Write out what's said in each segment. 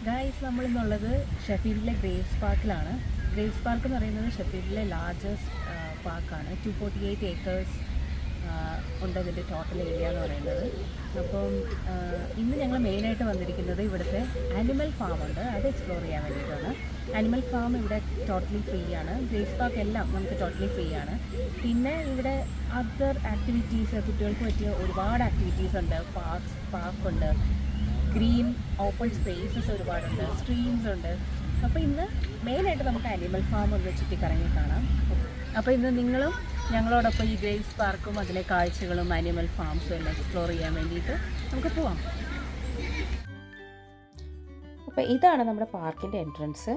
Guys നമ്മളിന്നുള്ളത് ഷെഫീൽഡിലെ graves പാർക്കിലാണ്. ഗ്രേവ്സ് പാർക്ക് എന്ന് പറയുന്നത് ഷെഫീൽഡിലെ ലാർജസ്റ്റ് പാർക്കാണ്. 248 ഏക്കേഴ്സ് ഉണ്ട് ഇതിൻ്റെ ടോട്ടൽ ഏരിയ എന്ന് പറയുന്നത്. അപ്പം ഇന്ന് ഞങ്ങൾ മെയിനായിട്ട് വന്നിരിക്കുന്നത് ഇവിടുത്തെ ആനിമൽ ഫാം ഉണ്ട്, അത് എക്സ്പ്ലോർ ചെയ്യാൻ വേണ്ടിയിട്ടാണ്. ആനിമൽ ഫാം ഇവിടെ ടോട്ടലി ഫ്രീ ആണ്. ഗ്രേവ്സ് പാർക്ക് എല്ലാം നമുക്ക് ടോട്ടലി ഫ്രീ ആണ്. പിന്നെ ഇവിടെ അതർ ആക്ടിവിറ്റീസ്, കുട്ടികൾക്ക് പറ്റിയ ഒരുപാട് ആക്ടിവിറ്റീസ് ഉണ്ട്. പാർക്കുണ്ട്, ഗ്രീൻ ഓപ്പൺ സ്പേസസ് ഒരുപാടുണ്ട്, സ്ട്രീംസ് ഉണ്ട്. അപ്പോൾ ഇന്ന് മെയിനായിട്ട് നമുക്ക് ആനിമൽ ഫാം ഒന്ന് ചുറ്റിക്കറങ്ങി കാണാം. അപ്പോൾ ഇന്ന് നിങ്ങളും ഞങ്ങളോടൊപ്പം ഈ ഗ്രേവ്സ് പാർക്കും അതിലെ കാഴ്ചകളും ആനിമൽ ഫാംസും എല്ലാം എക്സ്പ്ലോർ ചെയ്യാൻ വേണ്ടിയിട്ട് നമുക്ക് പോവാം. അപ്പോൾ ഇതാണ് നമ്മുടെ പാർക്കിൻ്റെ എൻട്രൻസ്.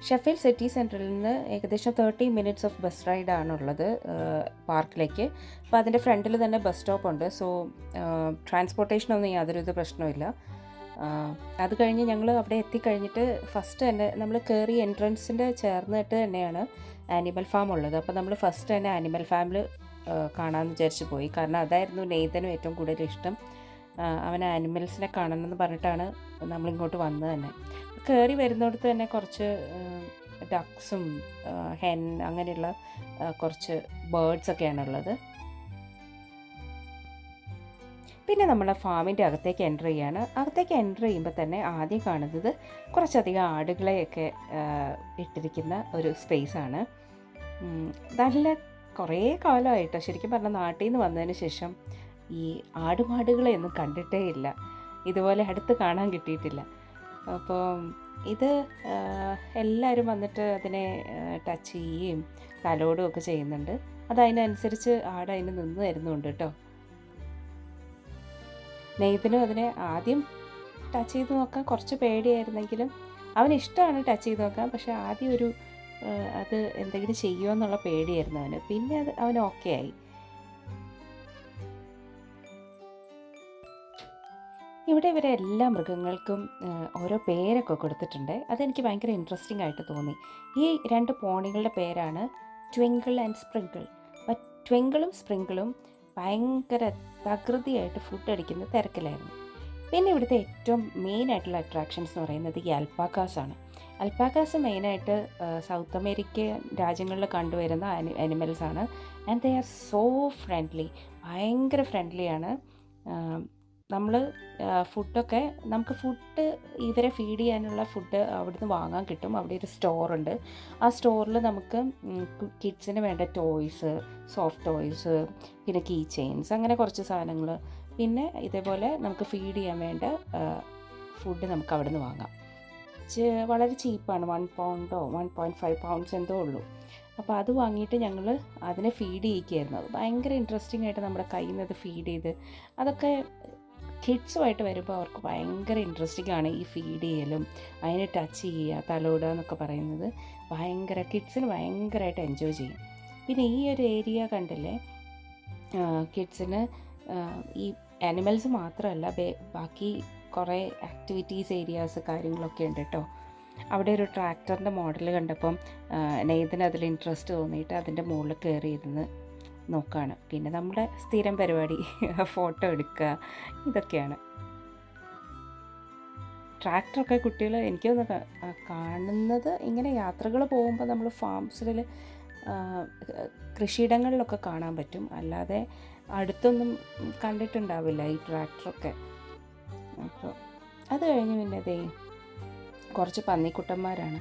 ഷെഫീൽഡ് സിറ്റി സെൻറ്ററിൽ നിന്ന് ഏകദേശം 30 മിനിറ്റ്സ് ഓഫ് ബസ് റൈഡാണുള്ളത് പാർക്കിലേക്ക്. അപ്പോൾ അതിൻ്റെ ഫ്രണ്ടിൽ തന്നെ ബസ് സ്റ്റോപ്പ് ഉണ്ട്. സോ ട്രാൻസ്പോർട്ടേഷനൊന്നും യാതൊരു പ്രശ്നമില്ല. അത് കഴിഞ്ഞ് ഞങ്ങൾ അവിടെ എത്തിക്കഴിഞ്ഞിട്ട് ഫസ്റ്റ് തന്നെ നമ്മൾ കയറി എൻട്രൻസിൻ്റെ ചേർന്നിട്ട് തന്നെയാണ് ആനിമൽ ഫാം ഉള്ളത്. അപ്പോൾ നമ്മൾ ഫസ്റ്റ് തന്നെ ആനിമൽ ഫാമിൽ കാണാമെന്ന് വിചാരിച്ച് പോയി. കാരണം അതായിരുന്നു നെയ്തനും ഏറ്റവും കൂടുതൽ ഇഷ്ടം. അവൻ ആനിമൽസിനെ കാണണമെന്ന് പറഞ്ഞിട്ടാണ് നമ്മളിങ്ങോട്ട് വന്നത് തന്നെ. കയറി വരുന്നിടത്ത് തന്നെ കുറച്ച് ഡക്സും ഹെൻ അങ്ങനെയുള്ള കുറച്ച് ബേർഡ്സൊക്കെയാണ് ഉള്ളത്. പിന്നെ നമ്മൾ ഫാമിൻ്റെ അകത്തേക്ക് എൻ്റർ ചെയ്യാണ്. അകത്തേക്ക് എൻ്റർ ചെയ്യുമ്പോൾ തന്നെ ആദ്യം കാണുന്നത് കുറച്ചധികം ആടുകളെയൊക്കെ ഇട്ടിരിക്കുന്ന ഒരു സ്പേസാണ്. നല്ല കുറേ കാലമായിട്ടോ ശരിക്കും പറഞ്ഞാൽ നാട്ടിൽ നിന്ന് വന്നതിന് ശേഷം ഈ ആടുമാടുകളെയൊന്നും കണ്ടിട്ടേ ഇല്ല, ഇതുപോലെ അടുത്ത് കാണാൻ കിട്ടിയിട്ടില്ല. അപ്പോൾ ഇത് എല്ലാവരും വന്നിട്ട് അതിനെ ടച്ച് ചെയ്യുകയും തലോടും ഒക്കെ ചെയ്യുന്നുണ്ട്. അതതിനനുസരിച്ച് അതിന് നിന്ന് തരുന്നുണ്ട് കേട്ടോ. നെയ്തനും അതിനെ ആദ്യം ടച്ച് ചെയ്ത് നോക്കാൻ കുറച്ച് പേടിയായിരുന്നെങ്കിലും അവനിഷ്ടമാണ് ടച്ച് ചെയ്ത് നോക്കാൻ. പക്ഷേ ആദ്യം അത് എന്തെങ്കിലും ചെയ്യുമോ എന്നുള്ള പേടിയായിരുന്നു അവന്. പിന്നെ അവൻ ഓക്കെ ആയി. ഇവിടെ ഇവരെ എല്ലാ മൃഗങ്ങൾക്കും ഓരോ പേരൊക്കെ കൊടുത്തിട്ടുണ്ട്. അതെനിക്ക് ഭയങ്കര ഇൻട്രസ്റ്റിംഗ് ആയിട്ട് തോന്നി. ഈ 2 പോണികളുടെ പേരാണ് ട്വിങ്കിൾ ആൻഡ് സ്പ്രിങ്കിൾ. അപ്പം ട്വിങ്കിളും സ്പ്രിങ്കിളും ഭയങ്കര തകൃതിയായിട്ട് ഫുഡ് അടിക്കുന്ന തിരക്കിലായിരുന്നു. പിന്നെ ഇവിടുത്തെ ഏറ്റവും മെയിനായിട്ടുള്ള അട്രാക്ഷൻസ് എന്ന് പറയുന്നത് ഈ അൽപ്പാക്കാസാണ്. അൽപ്പാക്കാസ് മെയിനായിട്ട് സൗത്ത് അമേരിക്കൻ രാജ്യങ്ങളിൽ കണ്ടുവരുന്ന ആനിമൽസാണ്. And they are so friendly, ഭയങ്കര ഫ്രണ്ട്ലിയാണ്. നമ്മൾ ഫുഡൊക്കെ നമുക്ക് ഇവരെ ഫീഡ് ചെയ്യാനുള്ള ഫുഡ് അവിടുന്ന് വാങ്ങാൻ കിട്ടും. അവിടെ ഒരു സ്റ്റോറുണ്ട്. ആ സ്റ്റോറിൽ നമുക്ക് കിഡ്സിന് വേണ്ട ടോയ്സ്, സോഫ്റ്റ് ടോയ്സ്, പിന്നെ കീ ചെയിൻസ്, അങ്ങനെ കുറച്ച് സാധനങ്ങൾ, പിന്നെ ഇതേപോലെ നമുക്ക് ഫീഡ് ചെയ്യാൻ വേണ്ട ഫുഡ് നമുക്ക് അവിടെ നിന്ന് വാങ്ങാം. വളരെ ചീപ്പാണ്. 1 പൗണ്ടോ 1.5 പൗണ്ട്സ് എന്തോ ഉള്ളൂ. അപ്പോൾ അത് വാങ്ങിയിട്ട് ഞങ്ങൾ അതിനെ ഫീഡ് ചെയ്യിക്കുകയായിരുന്നു. അത് ഭയങ്കര ഇൻട്രസ്റ്റിംഗ് ആയിട്ട് നമ്മുടെ കയ്യിൽ നിന്ന് അത് ഫീഡ് ചെയ്ത്, അതൊക്കെ കിഡ്സുമായിട്ട് വരുമ്പോൾ അവർക്ക് ഭയങ്കര ഇൻട്രസ്റ്റിംഗ് ആണ് ഈ ഫീഡ് ചെയ്യലും അതിനെ ടച്ച് ചെയ്യുക, തലോടുക എന്നൊക്കെ പറയുന്നത്. കിഡ്സിന് ഭയങ്കരമായിട്ട് എൻജോയ് ചെയ്യും. പിന്നെ ഈ ഒരു ഏരിയ കണ്ടില്ലേ, കിഡ്സിന് ഈ ആനിമൽസ് മാത്രമല്ല ബാക്കി കുറേ ആക്ടിവിറ്റീസ് ഏരിയാസ് കാര്യങ്ങളൊക്കെ ഉണ്ട് കേട്ടോ. അവിടെ ഒരു ട്രാക്ടറിൻ്റെ മോഡൽ കണ്ടപ്പം നെയ്തിന് അതിൽ ഇൻട്രസ്റ്റ് തോന്നിയിട്ട് അതിൻ്റെ മുകളിൽ കയറി ഇരുന്ന് നോക്കുകയാണ്. പിന്നെ നമ്മുടെ സ്ഥിരം പരിപാടി ഫോട്ടോ എടുക്കുക, ഇതൊക്കെയാണ്. ട്രാക്ടറൊക്കെ കുട്ടികൾ എനിക്കൊന്ന് കാണുന്നത് ഇങ്ങനെ യാത്രകൾ പോകുമ്പോൾ നമ്മൾ ഫാംസിൽ കൃഷിയിടങ്ങളിലൊക്കെ കാണാൻ പറ്റും, അല്ലാതെ അടുത്തൊന്നും കണ്ടിട്ടുണ്ടാവില്ല ഈ ട്രാക്ടറൊക്കെ. അപ്പോൾ അത് കഴിഞ്ഞ് പിന്നെ കുറച്ച് പന്നിക്കുട്ടന്മാരാണ്.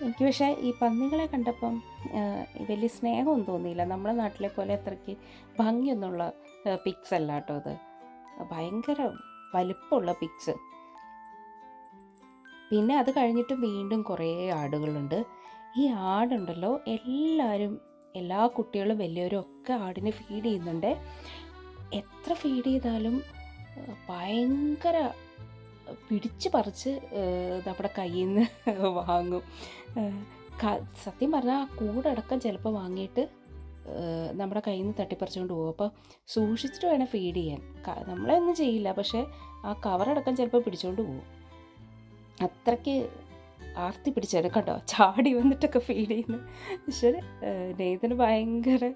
എനിക്ക് പക്ഷേ ഈ പന്നികളെ കണ്ടപ്പം വലിയ സ്നേഹമൊന്നും തോന്നിയില്ല. നമ്മുടെ നാട്ടിലെ പോലെ അത്രയ്ക്ക് ഭംഗിയൊന്നുമുള്ള പിക്സ് അല്ല കേട്ടോ അത്. ഭയങ്കര വലിപ്പമുള്ള പിക്സ്. പിന്നെ അത് കഴിഞ്ഞിട്ട് വീണ്ടും കുറേ ആടുകളുണ്ട്. ഈ ആടുണ്ടല്ലോ, എല്ലാ കുട്ടികളും വലിയവരും ഒക്കെ ആടിനെ ഫീഡ് ചെയ്യുന്നുണ്ട്. എത്ര ഫീഡ് ചെയ്താലും ഭയങ്കര പിടിച്ച് പറിച്ച് നമ്മുടെ കയ്യിൽ നിന്ന് വാങ്ങും. സത്യം പറഞ്ഞാൽ ആ കൂടടക്കം ചിലപ്പോൾ വാങ്ങിയിട്ട് നമ്മുടെ കയ്യിൽ നിന്ന് തട്ടിപ്പറിച്ചുകൊണ്ട് പോകും. അപ്പോൾ സൂക്ഷിച്ചിട്ട് വേണം ഫീഡ് ചെയ്യാൻ. നമ്മളൊന്നും ചെയ്യില്ല, പക്ഷേ ആ കവറടക്കം ചിലപ്പോൾ പിടിച്ചുകൊണ്ട് പോകും. അത്രയ്ക്ക് ആർത്തി പിടിച്ചെടുക്കട്ടോ, ചാടി വന്നിട്ടൊക്കെ ഫീഡ് ചെയ്യുന്നു. പക്ഷേ നെയ്തന് ഭയങ്കര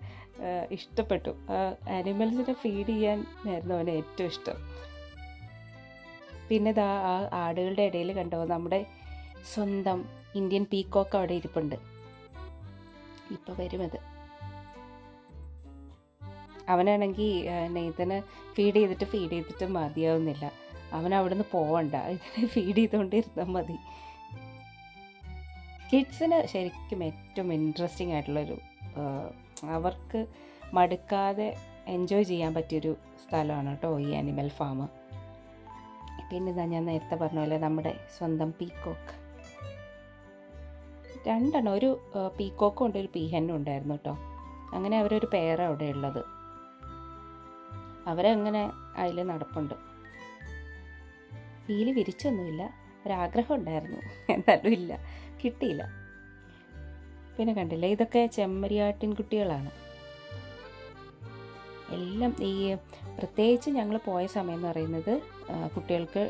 ഇഷ്ടപ്പെട്ടു. ആനിമൽസിനെ ഫീഡ് ചെയ്യാൻ ആയിരുന്നു അവന് ഏറ്റവും ഇഷ്ടം. പിന്നെ ഇതാ ആ ആടുകളുടെ ഇടയിൽ കണ്ടോ നമ്മുടെ സ്വന്തം ഇന്ത്യൻ പീക്കോക്ക് അവിടെ ഇരിപ്പുണ്ട്. ഇപ്പോൾ വരും അത്. അവനാണെങ്കിൽ നെയ്തന് ഫീഡ് ചെയ്തിട്ട് മതിയാവുന്നില്ല. അവൻ അവിടുന്ന് പോവണ്ട, ഇതിനെ ഫീഡ് ചെയ്തുകൊണ്ടിരുന്നാൽ മതി. കിഡ്സിന് ശരിക്കും ഏറ്റവും ഇൻട്രസ്റ്റിംഗ് ആയിട്ടുള്ളൊരു അവർക്ക് മടുക്കാതെ എൻജോയ് ചെയ്യാൻ പറ്റിയൊരു സ്ഥലമാണ് കേട്ടോ ഈ ആനിമൽ ഫാം. പിന്നെ ഇതാ ഞാൻ നേരത്തെ പറഞ്ഞ പോലെ നമ്മുടെ സ്വന്തം പീക്കോക്ക്. 2 എണ്ണം, ഒരു പീക്കോക്കും ഉണ്ട്, ഒരു പീഹെന്നും ഉണ്ടായിരുന്നു കേട്ടോ. അങ്ങനെ അവരൊരു പെയർ അവിടെ ഉള്ളത്. അവരങ്ങനെ അതിൽ നടപ്പുണ്ട്. പീലി വിരിച്ചൊന്നുമില്ല, ഒരാഗ്രഹം ഉണ്ടായിരുന്നു, എന്നാലും ഇല്ല, കിട്ടിയില്ല. പിന്നെ കണ്ടില്ലേ, ഇതൊക്കെ ചെമ്മരിയാട്ടിൻ കുട്ടികളാണ് എല്ലാം. ഈ പ്രത്യേകിച്ച് ഞങ്ങൾ പോയ സമയം എന്ന് പറയുന്നത് കുട്ടികൾക്ക്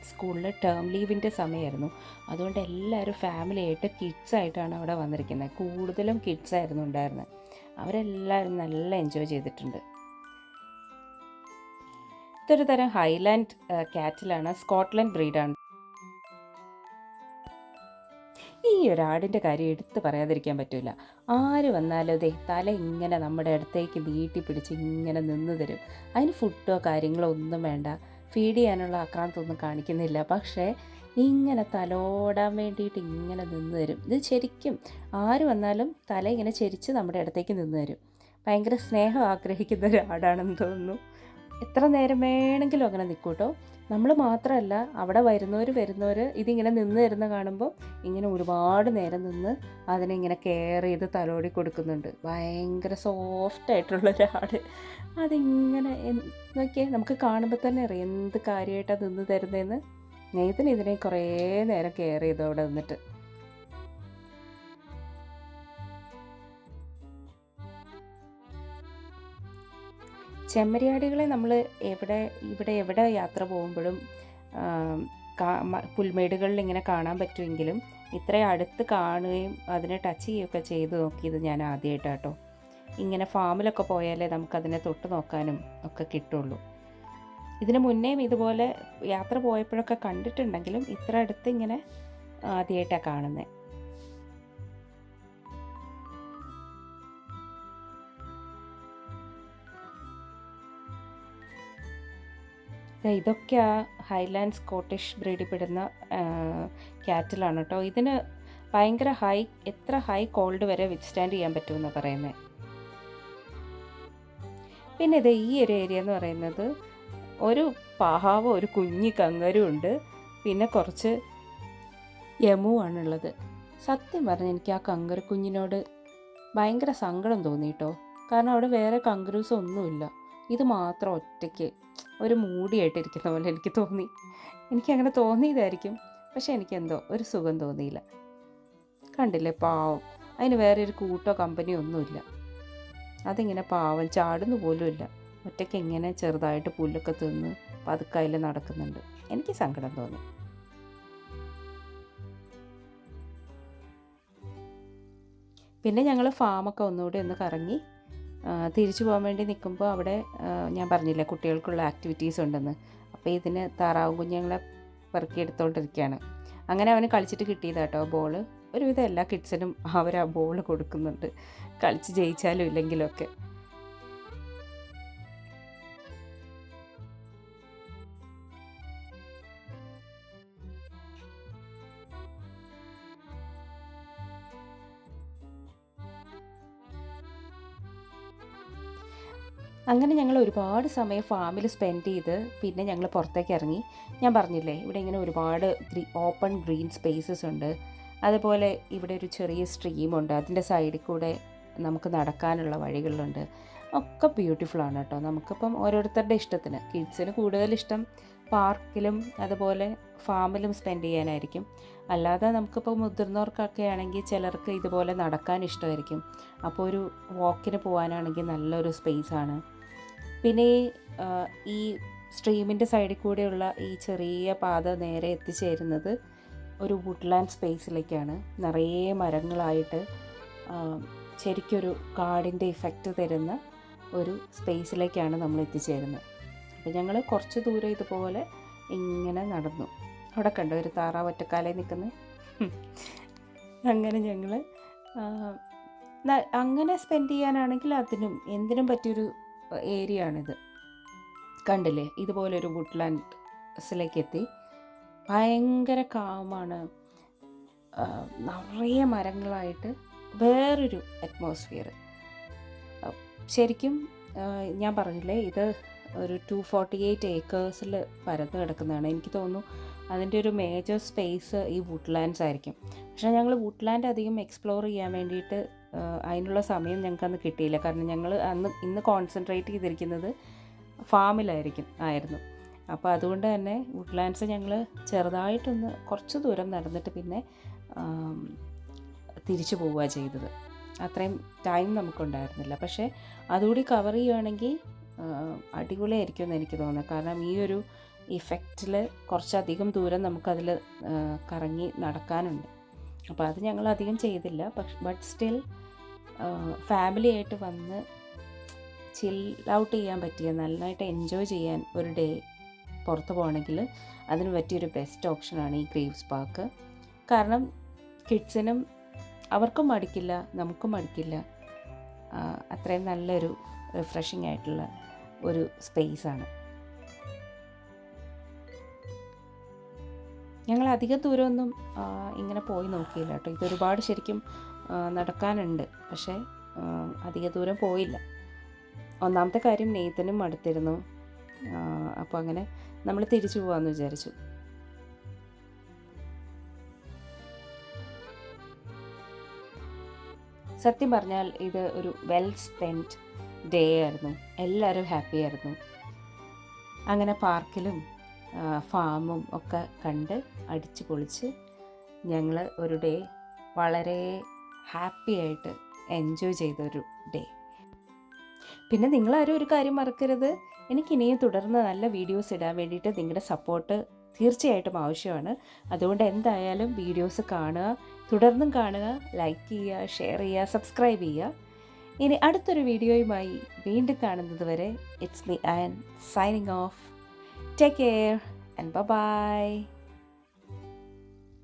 സ്കൂളിൽ ടേം ലീവിൻ്റെ സമയമായിരുന്നു. അതുകൊണ്ട് എല്ലാവരും ഫാമിലിയായിട്ട് കിഡ്സായിട്ടാണ് അവിടെ വന്നിരിക്കുന്നത്. കൂടുതലും കിഡ്സായിരുന്നു ഉണ്ടായിരുന്നത്. അവരെല്ലാവരും നല്ല എൻജോയ് ചെയ്തിട്ടുണ്ട്. ഇതൊരു തരം ഹൈലാൻഡ് ക്യാറ്റിലാണ്, സ്കോട്ട്ലൻഡ് ബ്രീഡാണ്. ഈ ഒരാടിൻ്റെ കാര്യം എടുത്ത് പറയാതിരിക്കാൻ പറ്റില്ല. ആര് വന്നാലും അതെ തല ഇങ്ങനെ നമ്മുടെ അടുത്തേക്ക് നീട്ടി പിടിച്ച് ഇങ്ങനെ നിന്ന് തരും. അതിന് ഫുഡോ കാര്യങ്ങളോ ഒന്നും വേണ്ട, ഫീഡ് ചെയ്യാനുള്ള ആക്രാന്തമൊന്നും കാണിക്കുന്നില്ല. പക്ഷേ ഇങ്ങനെ തലോടാൻ വേണ്ടിയിട്ട് ഇങ്ങനെ നിന്ന് തരും. ഇത് ശരിക്കും ആര് വന്നാലും തല ഇങ്ങനെ ചെരിച്ച് നമ്മുടെ അടുത്തേക്ക് നിന്ന് തരും. ഭയങ്കര സ്നേഹം ആഗ്രഹിക്കുന്ന ഒരാടാണെന്ന് തോന്നുന്നു. എത്ര നേരം വേണമെങ്കിലും അങ്ങനെ നിൽക്കും കേട്ടോ. നമ്മൾ മാത്രമല്ല, അവിടെ വരുന്നവർ ഇതിങ്ങനെ നിന്ന് തരുന്ന കാണുമ്പോൾ ഇങ്ങനെ ഒരുപാട് നേരം നിന്ന് അതിനിങ്ങനെ കെയർ ചെയ്ത് തലോടി കൊടുക്കുന്നുണ്ട്. ഭയങ്കര സോഫ്റ്റായിട്ടുള്ള ഒരാട്. അതിങ്ങനെ നോക്കിയാൽ നമുക്ക് കാണുമ്പോൾ തന്നെ അറിയാം എന്ത് കാര്യമായിട്ടാണ് നിന്ന് തരുന്നതെന്ന്. ഇതിനെ കുറേ നേരം കെയർ ചെയ്തു അവിടെ നിന്നിട്ട്. ചെമ്മരിയാടുകളെ നമ്മൾ ഇവിടെ യാത്ര പോകുമ്പോഴും പുൽമേടുകളിൽ ഇങ്ങനെ കാണാൻ പറ്റുമെങ്കിലും ഇത്രയും അടുത്ത് കാണുകയും അതിനെ ടച്ച് ചെയ്യുകയൊക്കെ ചെയ്ത് നോക്കിയത് ഞാൻ ആദ്യമായിട്ടാണ് കേട്ടോ. ഇങ്ങനെ ഫാമിലൊക്കെ പോയാലേ നമുക്കതിനെ തൊട്ട് നോക്കാനും ഒക്കെ കിട്ടുള്ളൂ. ഇതിന് മുന്നേയും ഇതുപോലെ യാത്ര പോയപ്പോഴൊക്കെ കണ്ടിട്ടുണ്ടെങ്കിലും ഇത്ര അടുത്ത് ഇങ്ങനെ ആദ്യമായിട്ടാണ് കാണുന്നത്. ഇതൊക്കെ ആ ഹൈലാൻഡ് സ്കോട്ടിഷ് ബ്രീഡിൽ പെടുന്ന ക്യാറ്റിലാണ് കേട്ടോ. ഇതിന് ഭയങ്കര എത്ര ഹൈ കോൾഡ് വരെ വിത്ത്സ്റ്റാൻഡ് ചെയ്യാൻ പറ്റുമെന്നാണ് പറയുന്നത്. പിന്നെ ഇത് ഈ ഒരു ഏരിയ എന്ന് പറയുന്നത് ഒരു പാവ ഒരു കുഞ്ഞി കങ്കരും ഉണ്ട്, പിന്നെ കുറച്ച് യമുവാണുള്ളത്. സത്യം പറഞ്ഞാൽ എനിക്ക് ആ കങ്കര കുഞ്ഞിനോട് ഭയങ്കര സങ്കടം തോന്നി കേട്ടോ. കാരണം അവിടെ വേറെ കങ്കരൂസ് ഒന്നുമില്ല, ഇത് മാത്രം ഒറ്റയ്ക്ക് ഒരു മൂടിയായിട്ടിരിക്കുന്ന പോലെ എനിക്ക് തോന്നി. എനിക്കങ്ങനെ തോന്നിയതായിരിക്കും, പക്ഷെ എനിക്കെന്തോ ഒരു സുഖം തോന്നിയില്ല. കണ്ടില്ലേ പാവം, അതിന് വേറെ ഒരു കൂട്ടോ കമ്പനിയോ ഒന്നുമില്ല. അതിങ്ങനെ പാവം ചാടുന്നു പോലുമില്ല, ഒറ്റയ്ക്ക് ഇങ്ങനെ ചെറുതായിട്ട് പുല്ലൊക്കെ തിന്ന് പതുക്കയിൽ നടക്കുന്നുണ്ട്. എനിക്ക് സങ്കടം തോന്നി. പിന്നെ ഞങ്ങൾ ഫാമൊക്കെ ഒന്നുകൂടി ഒന്ന് കറങ്ങി തിരിച്ചു പോകാൻ വേണ്ടി നിൽക്കുമ്പോൾ അവിടെ ഞാൻ പറഞ്ഞില്ലേ കുട്ടികൾക്കുള്ള ആക്ടിവിറ്റീസ് ഉണ്ടെന്ന്. അപ്പോൾ ഇതിന് താറാവും കുഞ്ഞുങ്ങളെ പെറുക്കിയെടുത്തോണ്ടിരിക്കുകയാണ്. അങ്ങനെ അവന് കളിച്ചിട്ട് കിട്ടിയതാട്ടോ ബോൾ. ഒരുവിധം എല്ലാ കിഡ്സിനും അവർ ആ ബോൾ കൊടുക്കുന്നുണ്ട്, കളിച്ച് ജയിച്ചാലും ഇല്ലെങ്കിലും ഒക്കെ. അങ്ങനെ ഞങ്ങൾ ഒരുപാട് സമയം ഫാമിൽ സ്പെൻഡ് ചെയ്ത് പിന്നെ ഞങ്ങൾ പുറത്തേക്ക് ഇറങ്ങി. ഞാൻ പറഞ്ഞില്ലേ ഇവിടെ ഇങ്ങനെ ഒരുപാട് ഓപ്പൺ ഗ്രീൻ സ്പേസസ് ഉണ്ട്. അതുപോലെ ഇവിടെ ഒരു ചെറിയ സ്ട്രീമുണ്ട്, അതിൻ്റെ സൈഡിൽ കൂടെ നമുക്ക് നടക്കാനുള്ള വഴികളുണ്ട്. ഒക്കെ ബ്യൂട്ടിഫുള്ളാണ് കേട്ടോ. നമുക്കിപ്പം ഓരോരുത്തരുടെ ഇഷ്ടത്തിന്, കിഡ്സിന് കൂടുതലിഷ്ടം പാർക്കിലും അതുപോലെ ഫാമിലും സ്പെൻഡ് ചെയ്യാനായിരിക്കും. അല്ലാതെ നമുക്കിപ്പോൾ മുതിർന്നവർക്കൊക്കെ ആണെങ്കിൽ ചിലർക്ക് ഇതുപോലെ നടക്കാൻ ഇഷ്ടമായിരിക്കും. അപ്പോൾ ഒരു വാക്കിന് പോകാനാണെങ്കിൽ നല്ലൊരു സ്പേസാണ്. പിന്നെ ഈ സ്ട്രീമിൻ്റെ സൈഡിൽ കൂടെയുള്ള ഈ ചെറിയ പാത നേരെ എത്തിച്ചേരുന്നത് ഒരു വുഡ്ലാൻഡ് സ്പേസിലേക്കാണ്. നിറയെ മരങ്ങളായിട്ട് ശരിക്കൊരു കാടിൻ്റെ ഇഫക്റ്റ് തരുന്ന ഒരു സ്പേസിലേക്കാണ് നമ്മൾ എത്തിച്ചേരുന്നത്. അപ്പോൾ ഞങ്ങൾ കുറച്ച് ദൂരം ഇതുപോലെ ഇങ്ങനെ നടന്നു. അവിടെ കണ്ടോ ഒരു താറാവ് ഒറ്റക്കാലയിൽ നിൽക്കുന്നത്. അങ്ങനെ ഞങ്ങൾ അങ്ങനെ സ്പെൻഡ് ചെയ്യാനാണെങ്കിൽ എന്തിനും പറ്റിയൊരു ഏരിയ ആണിത്. കണ്ടില്ലേ, ഇതുപോലൊരു വുഡ്ലാൻഡ്സിലേക്ക് എത്തി. ഭയങ്കര കാമാണ്, നിറയെ മരങ്ങളായിട്ട് വേറൊരു അറ്റ്മോസ്ഫിയർ. ശരിക്കും ഞാൻ പറഞ്ഞില്ലേ, ഇത് ഒരു 248 ഏക്കേഴ്സിൽ പരന്ന് കിടക്കുന്നതാണ്. എനിക്ക് തോന്നുന്നു അതിൻ്റെ ഒരു മേജർ സ്പേസ് ഈ വുഡ്ലാൻഡ്സ് ആയിരിക്കും. പക്ഷേ ഞങ്ങൾ വുഡ്ലാൻഡ് അധികം എക്സ്പ്ലോർ ചെയ്യാൻ വേണ്ടിയിട്ട് അതിനുള്ള സമയം ഞങ്ങൾക്കന്ന് കിട്ടിയില്ല. കാരണം ഞങ്ങൾ ഇന്ന് കോൺസെൻട്രേറ്റ് ചെയ്തിരിക്കുന്നത് ആയിരുന്നു. അപ്പോൾ അതുകൊണ്ട് തന്നെ വുഡ്ലാൻഡ്സ് ഞങ്ങൾ ചെറുതായിട്ടൊന്ന് കുറച്ച് ദൂരം നടന്നിട്ട് പിന്നെ തിരിച്ചു പോവുക ചെയ്തത്. അത്രയും ടൈം നമുക്കുണ്ടായിരുന്നില്ല. പക്ഷേ അതുകൂടി കവർ ചെയ്യുകയാണെങ്കിൽ അടിപൊളിയായിരിക്കും എന്ന് എനിക്ക് തോന്നുന്നത്. കാരണം ഈ ഒരു ഇഫക്റ്റിൽ കുറച്ചധികം ദൂരം നമുക്കതിൽ കറങ്ങി നടക്കാനുണ്ട്. അപ്പോൾ അത് ഞങ്ങൾ അധികം ചെയ്തില്ല. ബട്ട് സ്റ്റിൽ ഫാമിലി ആയിട്ട് വന്ന് ചിൽ ഔട്ട് ചെയ്യാൻ പറ്റിയ, നന്നായിട്ട് എൻജോയ് ചെയ്യാൻ ഒരു ഡേ പുറത്ത് പോകണമെങ്കിൽ അതിന് പറ്റിയൊരു ബെസ്റ്റ് ഓപ്ഷനാണ് ഈ ഗ്രേവ്സ് പാർക്ക്. കാരണം കിഡ്സിനും അവർക്കും മടിക്കില്ല, നമുക്കും മടിക്കില്ല. അത്രയും നല്ലൊരു റിഫ്രഷിംഗ് ആയിട്ടുള്ള ഒരു സ്പേസാണ്. ഞങ്ങൾ അധികം ദൂരമൊന്നും ഇങ്ങനെ പോയി നോക്കിയില്ല കേട്ടോ. ഇതൊരുപാട് ശരിക്കും നടക്കാനുണ്ട്, പക്ഷേ അധിക ദൂരം പോയില്ല. ഒന്നാമത്തെ കാര്യം നെയ്തനും അടുത്തിരുന്നു. അപ്പോൾ അങ്ങനെ നമ്മൾ തിരിച്ചു പോകാമെന്ന് വിചാരിച്ചു. സത്യം പറഞ്ഞാൽ ഇത് ഒരു വെൽ സ്പെൻഡ് ഡേ ആയിരുന്നു. എല്ലാവരും ഹാപ്പി ആയിരുന്നു. അങ്ങനെ പാർക്കിലും ഫാമും ഒക്കെ കണ്ട് അടിച്ച് പൊളിച്ച് ഞങ്ങൾ ഒരു ഡേ വളരെ ഹാപ്പി ആയിട്ട് എൻജോയ് ചെയ്തൊരു ഡേ. പിന്നെ നിങ്ങളാരും ഒരു കാര്യം മറക്കരുത്, എനിക്കിനിയും തുടർന്ന് നല്ല വീഡിയോസ് ഇടാൻ വേണ്ടിയിട്ട് നിങ്ങളുടെ സപ്പോർട്ട് തീർച്ചയായിട്ടും ആവശ്യമാണ്. അതുകൊണ്ട് എന്തായാലും വീഡിയോസ് കാണുക, തുടർന്നും കാണുക, ലൈക്ക് ചെയ്യുക, ഷെയർ ചെയ്യുക, സബ്സ്ക്രൈബ് ചെയ്യുക. ഇനി അടുത്തൊരു വീഡിയോയുമായി വീണ്ടും കാണുന്നത് വരെ it's me an signing off. Take care and bye-bye.